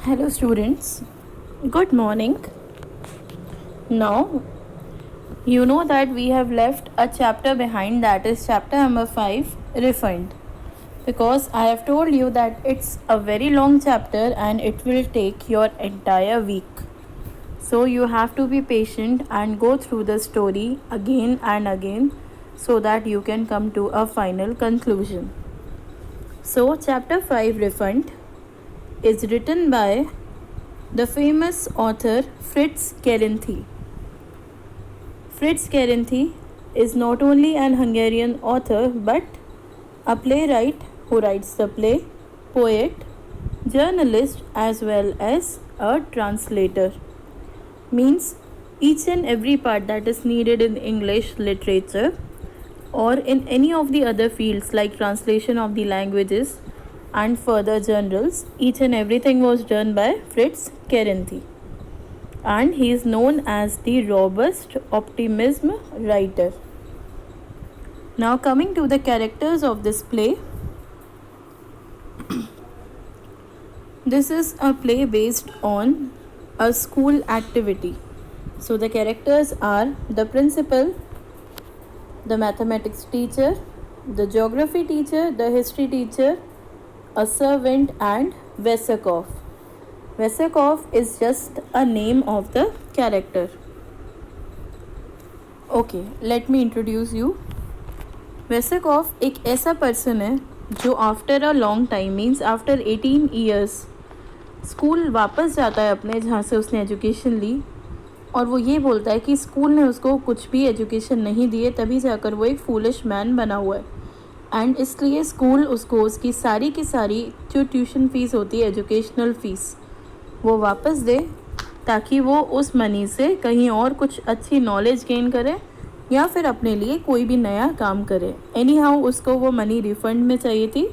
Hello students, good morning. Now, you know that we have left a chapter behind, that is chapter number 5, refund. Because I have told you that it's a very long chapter and it will take your entire week. So you have to be patient and go through the story again and again so that you can come to a final conclusion. So chapter 5, refund, is written by the famous author Fritz Kerenthy. Fritz Kerenthy is not only an Hungarian author but a playwright who writes the play, poet, journalist as well as a translator. Means each and every part that is needed in English literature or in any of the other fields like translation of the languages and further journals, each and everything was done by Fritz Kerenthy. And he is known as the robust optimism writer. Now coming to the characters of this play. This is a play based on a school activity. So the characters are the principal, the mathematics teacher, the geography teacher, the history teacher, a servant and Vesakov. Vesakov is just a name of the character. Okay, let me introduce you. Vesakov एक ऐसा person है जो after a long time means after 18 years school वापस जाता है अपने जहाँ से उसने एजुकेशन ली और वो ये बोलता है कि स्कूल ने उसको कुछ भी एजुकेशन नहीं दिए तभी जाकर वो एक फूलिश मैन बना हुआ है एंड इसलिए स्कूल उसको उसकी सारी की सारी जो ट्यूशन फ़ीस होती है एजुकेशनल फ़ीस वो वापस दे ताकि वो उस मनी से कहीं और कुछ अच्छी नॉलेज गेन करे या फिर अपने लिए कोई भी नया काम करे. एनी हाउ उसको वो मनी रिफंड में चाहिए थी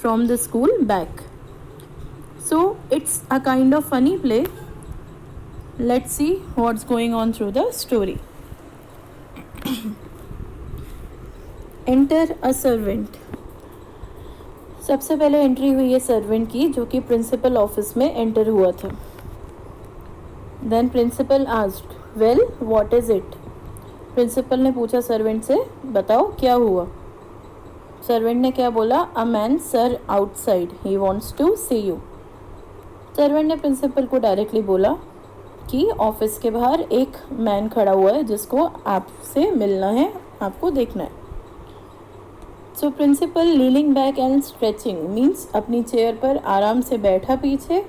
from the school back. So it's a kind of funny play. Let's see what's going on through the story. Enter a servant. सबसे पहले एंट्री हुई है सर्वेंट की जो कि प्रिंसिपल ऑफिस में एंटर हुआ था. Then principal asked, well what is it. Principal ने पूछा सर्वेंट से, बताओ क्या हुआ. सर्वेंट ने क्या बोला, a man sir outside, he wants to see you. Servant ने प्रिंसिपल को डायरेक्टली बोला कि ऑफिस के बाहर एक मैन खड़ा हुआ है जिसको आपसे मिलना है, आपको देखना है. So principal leaning back and stretching means अपनी चेयर पर आराम से बैठा पीछे,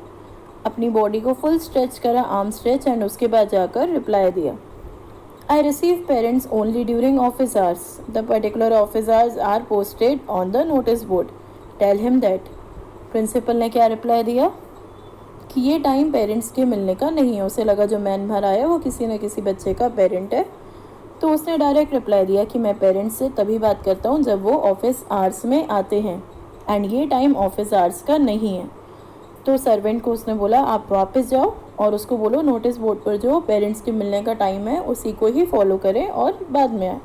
अपनी बॉडी को फुल स्ट्रेच करा, आर्म स्ट्रेच, एंड उसके बाद जाकर रिप्लाई दिया, I receive parents only during office hours. The particular office hours are posted on the notice board. Tell him that. Principal ने क्या रिप्लाई दिया कि ये टाइम पेरेंट्स के मिलने का नहीं है. उसे लगा जो मैन बाहर आया वो किसी न किसी बच्चे का पेरेंट है, तो उसने डायरेक्ट रिप्लाई दिया कि मैं पेरेंट्स से तभी बात करता हूँ जब वो ऑफिस आवर्स में आते हैं एंड ये टाइम ऑफिस आवर्स का नहीं है. तो सर्वेंट को उसने बोला आप वापस जाओ और उसको बोलो नोटिस बोर्ड पर जो पेरेंट्स के मिलने का टाइम है उसी को ही फॉलो करें और बाद में आए.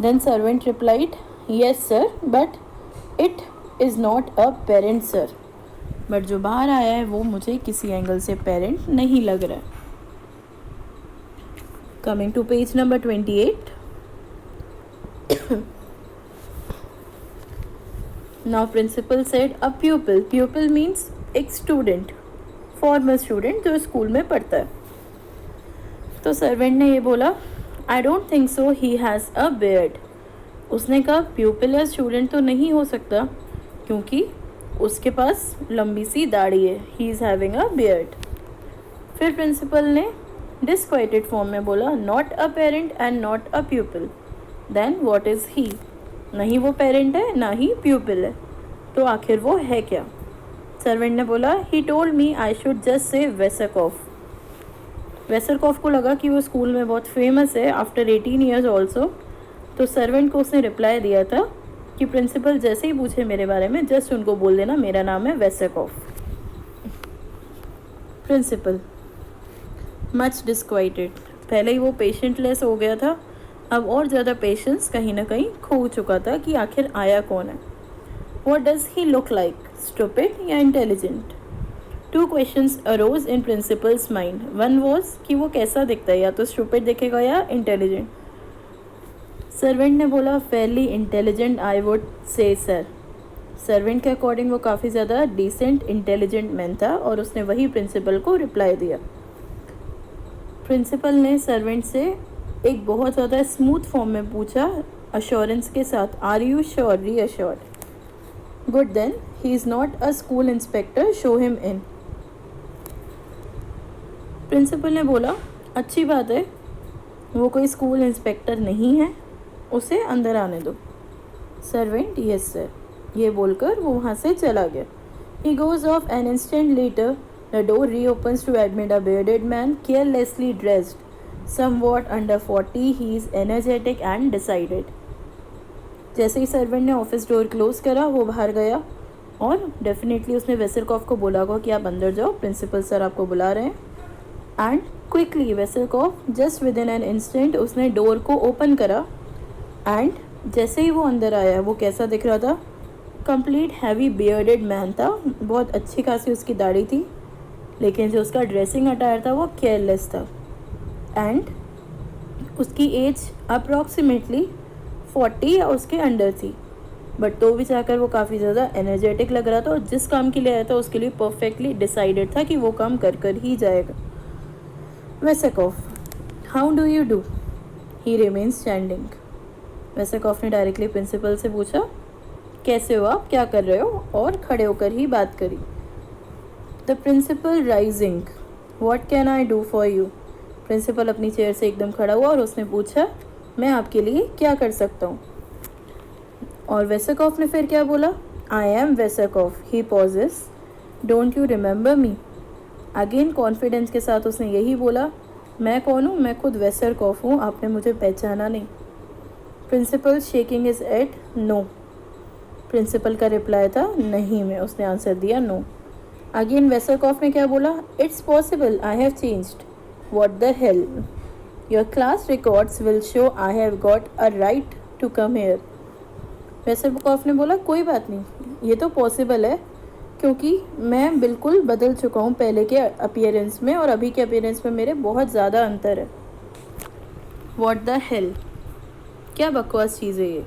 Then servant replied, yes sir but it is not a parent sir. But जो बाहर आया है वो मुझे किसी एंगल से पेरेंट नहीं लग रहा है. Coming to page number 28. Now principal said a pupil. Pupil means एक स्टूडेंट, फॉर्मल स्टूडेंट जो स्कूल में पढ़ता है. तो सर्वेंट ने ये बोला, I don't think so, he has a beard. उसने कहा प्यूपिल या स्टूडेंट तो नहीं हो सकता क्योंकि उसके पास लंबी सी दाढ़ी है. He is having a beard. फिर प्रिंसिपल ने डिस्क्वाइटेड फॉर्म में बोला, not a parent and not a pupil. Then what is he. नहीं वो पेरेंट है ना ही प्यूपिल है, तो आखिर वो है क्या. सर्वेंट ने बोला, he told me I should just say Wesselkoff. वेसरकॉफ को लगा कि वो स्कूल में बहुत फेमस है आफ्टर 18 ईयर्स ऑल्सो. तो सर्वेंट को उसने रिप्लाई दिया था कि प्रिंसिपल जैसे ही पूछे मेरे बारे में जस्ट उनको बोल देना मेरा नाम है वेसरकॉफ. Principal much डिस्क्वाइटेड. पहले ही वो पेशेंटलेस हो गया था, अब और ज़्यादा पेशेंस कहीं ना कहीं खो चुका था कि आखिर आया कौन है. What does he look like? Stupid या intelligent? 2 questions arose in principal's mind. One was कि वो कैसा दिखता है, या तो स्टूपिड दिखेगा या इंटेलिजेंट. सर्वेंट ने बोला Fairlie intelligent I would say sir. Servant के अकॉर्डिंग वो काफ़ी ज़्यादा डिसेंट इंटेलिजेंट मैन था और उसने वही प्रिंसिपल को रिप्लाई दिया. प्रिंसिपल ने सर्वेंट से एक बहुत ज़्यादा स्मूथ फॉर्म में पूछा अश्योरेंस के साथ, are you sure, reassured. Good then, he is not a school inspector, show him in. Principal ने बोला अच्छी बात है, वो कोई स्कूल इंस्पेक्टर नहीं है, उसे अंदर आने दो. सर्वेंट यस सर, ये बोलकर वो वहाँ से चला गया. He goes off an instant later. The door reopens to admit a bearded man, carelessly dressed, somewhat under 40. He is energetic and decided. जैसे ही सर्वेंट ने ऑफिस डोर क्लोज करा वो बाहर गया और डेफिनेटली उसने वेसलकॉफ को बोला होगा कि आप अंदर जाओ, प्रिंसिपल सर आपको बुला रहे हैं. And quickly Wesselkoff just within an instant उसने डोर को ओपन करा. एंड जैसे ही वो अंदर आया वो कैसा दिख रहा था, कंप्लीट हैवी बियर्डेड मैन था. बहुत अच्छी खासी उसकी दाढ़ी थी, लेकिन जो उसका ड्रेसिंग अटायर था वो केयरलेस था. एंड उसकी एज अप्रॉक्सीमेटली 40 या उसके अंडर थी, बट तो भी चाहकर वो काफ़ी ज़्यादा एनर्जेटिक लग रहा था और जिस काम के लिए आया था उसके लिए परफेक्टली डिसाइडेड था कि वो काम कर कर ही जाएगा. Wesselkoff, how do you do. He remain standing. Wesselkoff ने डायरेक्टली प्रिंसिपल से पूछा कैसे हो आप, क्या कर रहे हो, और खड़े होकर ही बात करी. The principal rising, what can I do for you. Principal अपनी चेयर से एकदम खड़ा हुआ और उसने पूछा मैं आपके लिए क्या कर सकता हूँ. और वेसेकॉफ ने फिर क्या बोला, I am Wesselkoff. He pauses, don't you remember me. Again confidence के साथ उसने यही बोला, मैं कौन हूँ, मैं खुद वेसेकॉफ हूँ, आपने मुझे पहचाना नहीं. Principal shaking his head, no. Principal का रिप्लाई था नहीं मैं, उसने आंसर दिया नो. अगेन वेसेकॉफ ने क्या बोला, it's possible, I have changed. What the hell, your class records will show I have got a right to come here. Wesselkoff ने बोला कोई बात नहीं, ये तो पॉसिबल है क्योंकि मैं बिल्कुल बदल चुका हूँ पहले के अपीयरेंस में और अभी के अपीयरेंस में मेरे बहुत ज़्यादा अंतर है. व्हाट द हेल, क्या बकवास चीज़ है ये.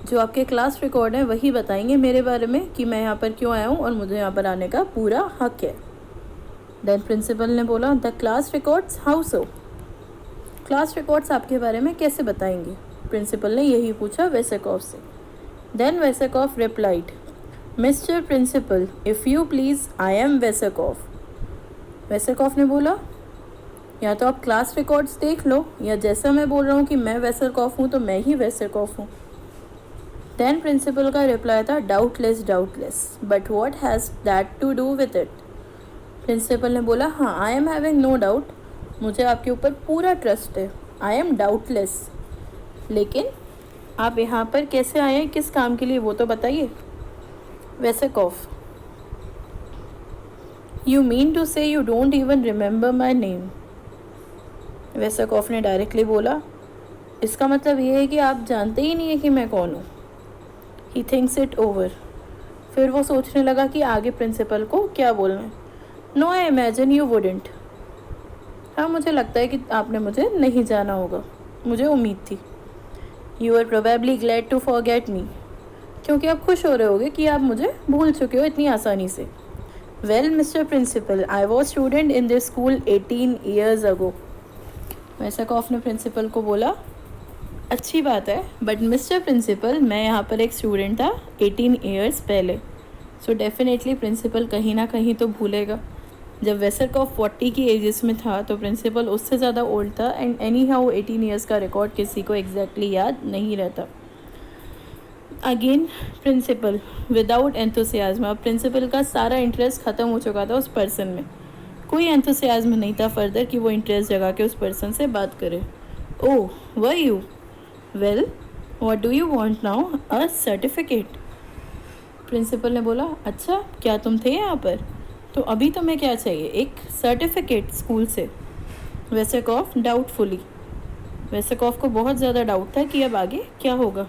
जो आपके क्लास रिकॉर्ड हैं वही बताएंगे मेरे बारे में कि मैं यहाँ पर क्यों आया हूँ और मुझे यहाँ पर आने का पूरा हक है. देन प्रिंसिपल ने बोला the class records, how so. Class records आपके बारे में कैसे बताएंगे. प्रिंसिपल ने यही पूछा वेसेकॉफ से. Then Wesselkoff replied, mister principal if you please, I am Wesselkoff. Wesselkoff ने बोला या तो आप क्लास रिकॉर्ड्स देख लो या जैसा मैं बोल रहा हूँ कि मैं वेसेकॉफ हूँ तो मैं ही वेसेकॉफ हूँ. देन प्रिंसिपल का रिप्लाई था doubtless doubtless, but what has that to do with it. Principal ने बोला हाँ, I am having no doubt, मुझे आपके ऊपर पूरा ट्रस्ट है, आई एम डाउटलेस. लेकिन आप यहाँ पर कैसे आए हैं, किस काम के लिए, वो तो बताइए. Wesselkoff, you mean to say you don't even remember my name. Wesselkoff ने डायरेक्टली बोला इसका मतलब ये है कि आप जानते ही नहीं है कि मैं कौन हूँ. He thinks it over. फिर वो सोचने लगा कि आगे प्रिंसिपल को क्या बोलना है. No I imagine you wouldn't. हाँ मुझे लगता है कि आपने मुझे नहीं जाना होगा, मुझे उम्मीद थी. You are probably glad to forget me, क्योंकि आप खुश हो रहे होगे कि आप मुझे भूल चुके हो इतनी आसानी से. Well mister principal, I was student in this school 18 years ago. वेसेकॉफ ने प्रिंसिपल को बोला अच्छी बात है, बट मिस्टर प्रिंसिपल मैं यहाँ पर एक स्टूडेंट था 18 years पहले. सो डेफिनेटली प्रिंसिपल कहीं ना कहीं तो भूलेगा. जब वेसेकॉफ 40 की एजेस में था तो प्रिंसिपल उससे ज़्यादा ओल्ड था एंड एनी हाउ 18 years का रिकॉर्ड किसी को एग्जैक्टली याद नहीं रहता. Again principal without enthusiasm. अब प्रिंसिपल का सारा इंटरेस्ट ख़त्म हो चुका था उस पर्सन में. कोई एंथुसियाज्म नहीं था फर्दर कि वो इंटरेस्ट जगा के उस पर्सन से बात करे. Oh were you, well what do you want now, a certificate. Principal ने बोला अच्छा क्या तुम थे यहाँ पर, तो अभी तुम्हें क्या चाहिए, एक सर्टिफिकेट स्कूल से. वेसेकॉफ डाउटफुली. वेसेकॉफ को बहुत ज़्यादा डाउट था कि अब आगे क्या होगा.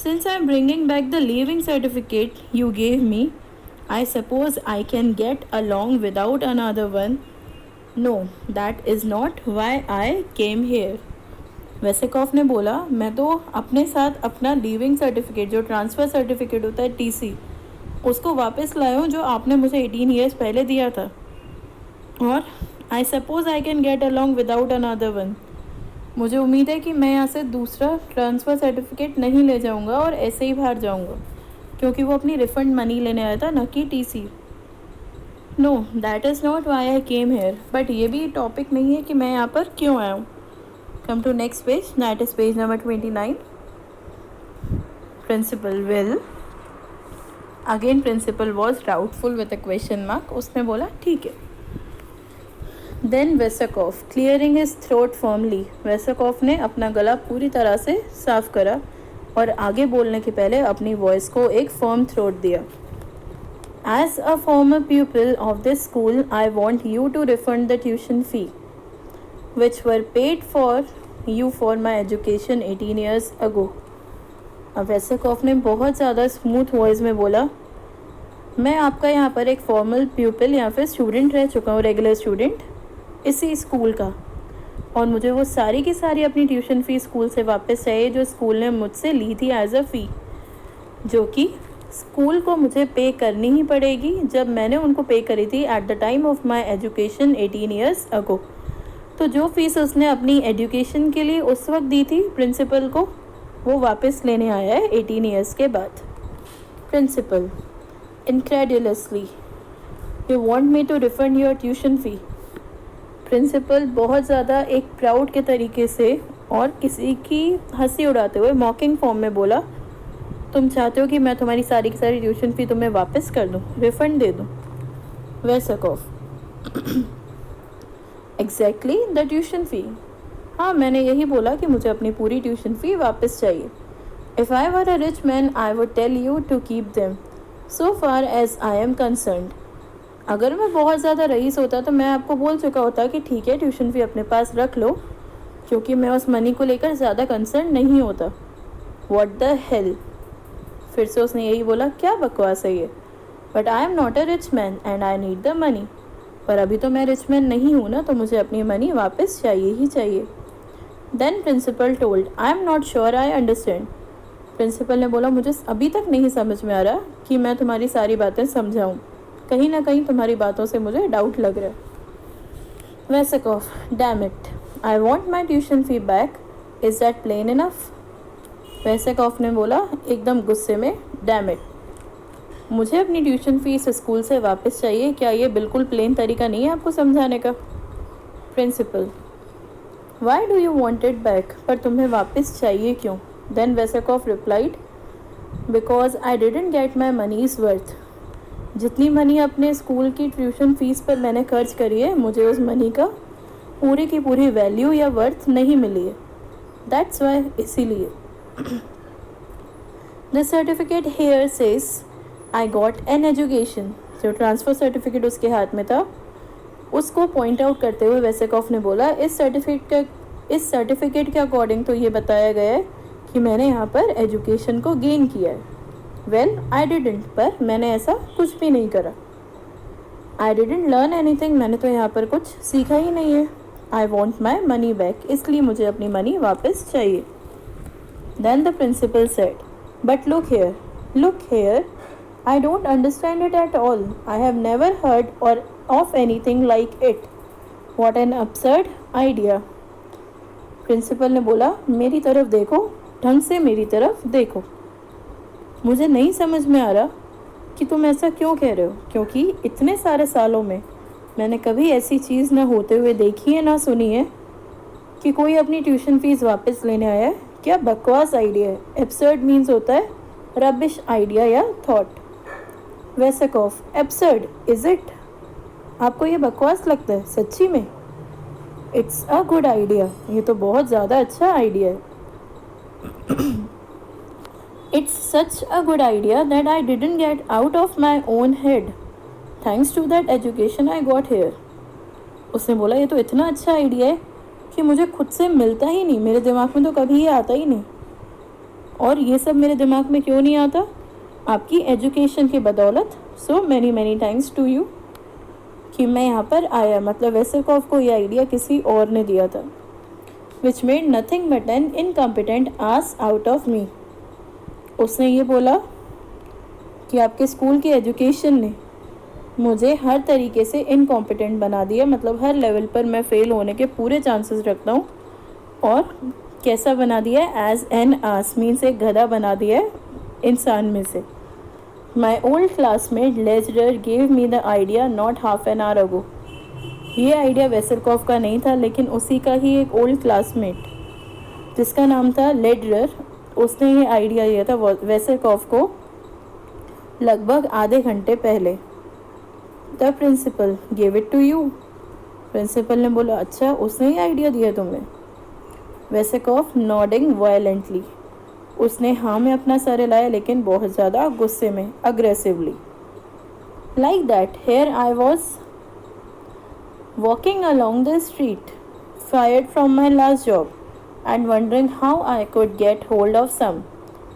Since I am bringing back the leaving certificate you gave me, I suppose I can get along without another one. No, that is not why I came here. वेसेकॉफ ने बोला, मैं तो अपने साथ अपना लीविंग सर्टिफिकेट, जो ट्रांसफ़र सर्टिफिकेट होता है टीसी, उसको वापस लाया हूँ जो आपने मुझे 18 ईयर्स पहले दिया था. और I suppose I can get along without another one. मुझे उम्मीद है कि मैं यहाँ से दूसरा ट्रांसफ़र सर्टिफिकेट नहीं ले जाऊँगा और ऐसे ही बाहर जाऊँगा, क्योंकि वो अपनी रिफ़ंड मनी लेने आया था, न कि TC. No, that is not why I came here. But ये भी टॉपिक नहीं है कि मैं यहाँ पर क्यों आया हूँ. Come to next page, that is page number 29. Principal will. Again principal was doubtful with a question mark. उसने बोला ठीक है. Then Wesselkoff clearing his throat firmly. Wesselkoff ने अपना गला पूरी तरह से साफ करा और आगे बोलने के पहले अपनी वॉइस को एक फर्म थ्रोट दिया. As a former pupil of this school I want you to refund the tuition fee which were paid for you for my education 18 years ago. अब वेसेकॉफ ने बहुत ज़्यादा स्मूथ वॉइस में बोला, मैं आपका यहाँ पर एक फॉर्मल प्यूपिल या फिर स्टूडेंट रह चुका हूँ, रेगुलर स्टूडेंट इसी स्कूल का, और मुझे वो सारी की सारी अपनी ट्यूशन फ़ी स्कूल से वापस चाहिए जो स्कूल ने मुझसे ली थी एज अ फ़ी, जो कि स्कूल को मुझे पे करनी ही पड़ेगी जब मैंने उनको पे करी थी at the time of my education 18 years अगो. तो जो फीस उसने अपनी एजुकेशन के लिए उस वक्त दी थी प्रिंसिपल को, वो वापस लेने आया है 18 ईयर्स के बाद. Principal incredulously, you want me to refund your tuition fee. Principal बहुत ज़्यादा एक प्राउड के तरीके से और किसी की हंसी उड़ाते हुए मॉकिंग फॉर्म में बोला, तुम चाहते हो कि मैं तुम्हारी सारी की सारी ट्यूशन फ़ी तुम्हें वापस कर दूं, रिफ़ंड दे दूं. वेसेकॉफ एग्जैक्टली द ट्यूशन फ़ी. हाँ, मैंने यही बोला कि मुझे अपनी पूरी ट्यूशन फ़ी वापस चाहिए. If I were a rich man I would tell you to keep them so far as I am concerned. अगर मैं बहुत ज़्यादा रईस होता तो मैं आपको बोल चुका होता कि ठीक है, ट्यूशन फ़ी अपने पास रख लो, क्योंकि मैं उस मनी को लेकर ज़्यादा कंसर्न नहीं होता. What the hello. फिर से उसने यही बोला, क्या बकवास है ये. But I am not a rich man and I need the money. पर अभी तो मैं रिच मैन नहीं हूँ ना, तो मुझे अपनी मनी वापस चाहिए ही चाहिए. Then principal told, I am not sure I understand. Principal ने बोला, मुझे अभी तक नहीं समझ में आ रहा कि मैं तुम्हारी सारी बातें समझाऊँ. कहीं ना कहीं तुम्हारी बातों से मुझे डाउट लग रहा है. Wesselkoff, damn it, I want my tuition fee back. Is that plain enough. Wesselkoff ने बोला एकदम गुस्से में, डैम इट, मुझे अपनी ट्यूशन फ़ीस स्कूल से वापस चाहिए. क्या ये बिल्कुल प्लेन तरीका नहीं है आपको समझाने का. Principal, why do you want it back. पर तुम्हें वापस चाहिए क्यों. Then Wesselkoff replied, because I didn't get my money's worth. जितनी मनी अपने स्कूल की ट्यूशन फ़ीस पर मैंने खर्च करी है, मुझे उस मनी का पूरी की पूरी वैल्यू या वर्थ नहीं मिली है. दैट्स वाई, इसीलिए. The certificate here says I got an education. जो ट्रांसफ़र सर्टिफिकेट उसके हाथ में था, उसको पॉइंट आउट करते हुए वेसेकॉफ ने बोला, इस सर्टिफिकेट के अकॉर्डिंग तो ये बताया गया है कि मैंने यहाँ पर एजुकेशन को गेन किया है. वेल आई डिडेंट, पर मैंने ऐसा कुछ भी नहीं करा. आई डिडेंट लर्न एनीथिंग, मैंने तो यहाँ पर कुछ सीखा ही नहीं है. I want my money back, इसलिए मुझे अपनी मनी वापस चाहिए. Then the principal said, but look here, I don't understand it at all. I have never heard or of anything like it. What an absurd idea. Principal ने बोला, मेरी तरफ देखो, ढंग से मेरी तरफ देखो. मुझे नहीं समझ में आ रहा कि तुम ऐसा क्यों कह रहे हो, क्योंकि इतने सारे सालों में मैंने कभी ऐसी चीज़ ना होते हुए देखी है ना सुनी है कि कोई अपनी ट्यूशन फ़ीस वापस लेने आया है. क्या बकवास आइडिया है. एब्सर्ड मीन्स होता है रबिश आइडिया या thought. Wesselkoff, absurd is it. आपको ये बकवास लगता है सच्ची में. इट्स अ गुड आइडिया, ये तो बहुत ज़्यादा अच्छा आइडिया है. It's such a good idea that I didn't get out of my own head thanks to that education I got here. उसने बोला, ये तो इतना अच्छा आइडिया है कि मुझे खुद से मिलता ही नहीं, मेरे दिमाग में तो कभी ये आता ही नहीं. और ये सब मेरे दिमाग में क्यों नहीं आता, आपकी एजुकेशन की बदौलत, so many many thanks to you, कि मैं यहाँ पर आया, मतलब वेसेलकॉफ को ये आइडिया किसी और ने दिया था। Which made nothing but an incompetent ass out of me, उसने ये बोला कि आपके स्कूल की एजुकेशन ने मुझे हर तरीके से इनकॉम्पिटेंट बना दिया, मतलब हर लेवल पर मैं फ़ेल होने के पूरे चांसेस रखता हूँ। और कैसा बना दिया है? एज एन आस मीन्स एक गधा बना दिया है इंसान में से। My old classmate Lederer gave me the idea not half an hour ago, ये आइडिया वेसेलकॉफ का नहीं था, लेकिन उसी का ही एक ओल्ड क्लासमेट जिसका नाम था लेडरर, उसने ये आइडिया दिया था वेसेलकॉफ को लगभग आधे घंटे पहले। The principal gave it to you, principal ने बोला अच्छा उसने ही आइडिया दिया तुम्हें। वेसेलकॉफ नॉडिंग वायलेंटली, उसने हाँ में अपना सर हिलाया, लेकिन बहुत ज़्यादा गुस्से में, aggressively. Like that here I was walking along the street, fired from my last job and wondering how I could get hold of some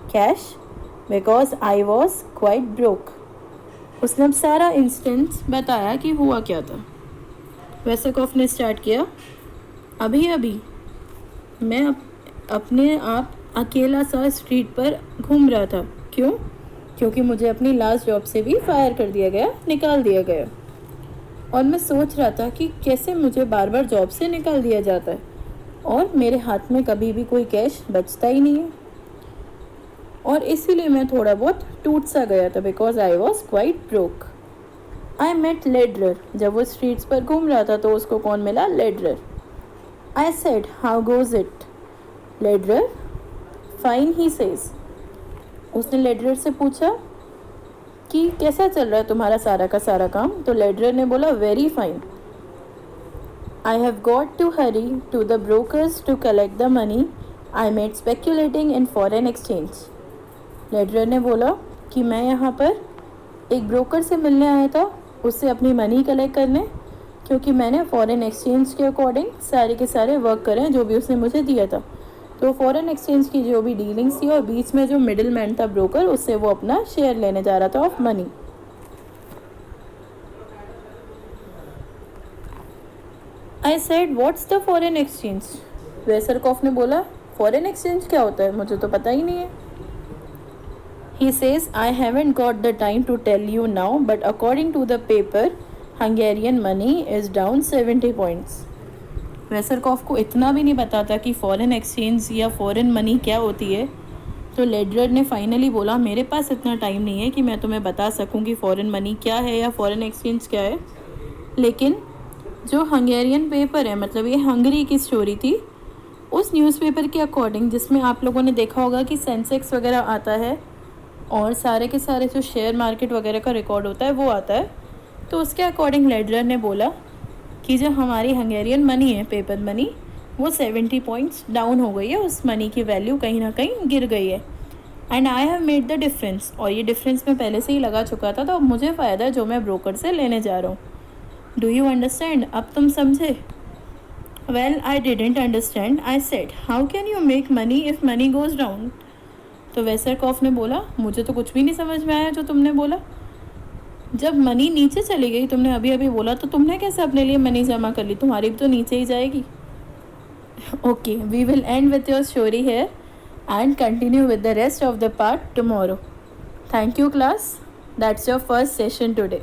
cash because I was quite broke. उसने अब सारा instance बताया कि हुआ क्या था। वेसेलकॉफ ने start किया, अभी अभी मैं अपने आप अकेला सा स्ट्रीट पर घूम रहा था। क्यों? क्योंकि मुझे अपनी लास्ट जॉब से भी फायर कर दिया गया, निकाल दिया गया। और मैं सोच रहा था कि कैसे मुझे बार बार जॉब से निकाल दिया जाता है और मेरे हाथ में कभी भी कोई कैश बचता ही नहीं है, और इसीलिए मैं थोड़ा बहुत टूट सा गया था, because I was quite broke. I met Lederer, जब वो स्ट्रीट्स पर घूम रहा था तो उसको कौन मिला? Lederer. I said how goes it? Lederer fine he says, उसने लेडरर से पूछा कि कैसा चल रहा है तुम्हारा सारा का सारा काम? तो लेडरर ने बोला very fine. I have got to hurry to the brokers to collect the money I made speculating in foreign exchange. Lederer ने बोला कि मैं यहाँ पर एक ब्रोकर से मिलने आया था, उससे अपनी मनी कलेक्ट करने, क्योंकि मैंने फॉरेन एक्सचेंज के अकॉर्डिंग सारे के सारे वर्क करे जो भी उसने मुझे दिया था। तो फॉरेन एक्सचेंज की जो भी डीलिंग्स थी और बीच में जो मिडिल मैन था ब्रोकर, उससे वो अपना शेयर लेने जा रहा था of money. I said what's the foreign exchange? Wesselkoff ने बोला फॉरेन एक्सचेंज क्या होता है, मुझे तो पता ही नहीं है। He says I haven't got the time to tell you now, but according to the paper Hungarian money is down 70 points. Wesselkoff को इतना भी नहीं पता था कि फ़ॉरेन एक्सचेंज या फ़ॉरेन मनी क्या होती है। तो लेडरर ने फाइनली बोला मेरे पास इतना टाइम नहीं है कि मैं तुम्हें बता सकूं कि फ़ॉरेन मनी क्या है या फ़ॉरेन एक्सचेंज क्या है, लेकिन जो हंगेरियन पेपर है, मतलब ये हंगरी की स्टोरी थी, उस न्यूज़पेपर के अकॉर्डिंग, जिसमें आप लोगों ने देखा होगा कि सेंसेक्स वगैरह आता है और सारे के सारे जो शेयर मार्केट वगैरह का रिकॉर्ड होता है वो आता है, तो उसके अकॉर्डिंग लेडरर ने बोला कि जो हमारी हंगेरियन मनी है, पेपर मनी, वो 70 पॉइंट्स डाउन हो गई है, उस मनी की वैल्यू कहीं ना कहीं गिर गई है। And I have made the difference, और ये डिफरेंस मैं पहले से ही लगा चुका था, तो अब मुझे फ़ायदा है जो मैं ब्रोकर से लेने जा रहा हूँ। Do you understand? अब तुम समझे? Well I didn't understand. I said how can you make money if money goes down? तो वेसेलकॉफ ने बोला मुझे तो कुछ भी नहीं समझ में आया जो तुमने बोला। जब मनी नीचे चली गई, तुमने अभी अभी बोला, तो तुमने कैसे अपने लिए मनी जमा कर ली? तुम्हारी भी तो नीचे ही जाएगी। Okay, we will end with your story here and continue with the rest of the part tomorrow. Thank you class, that's your first session today.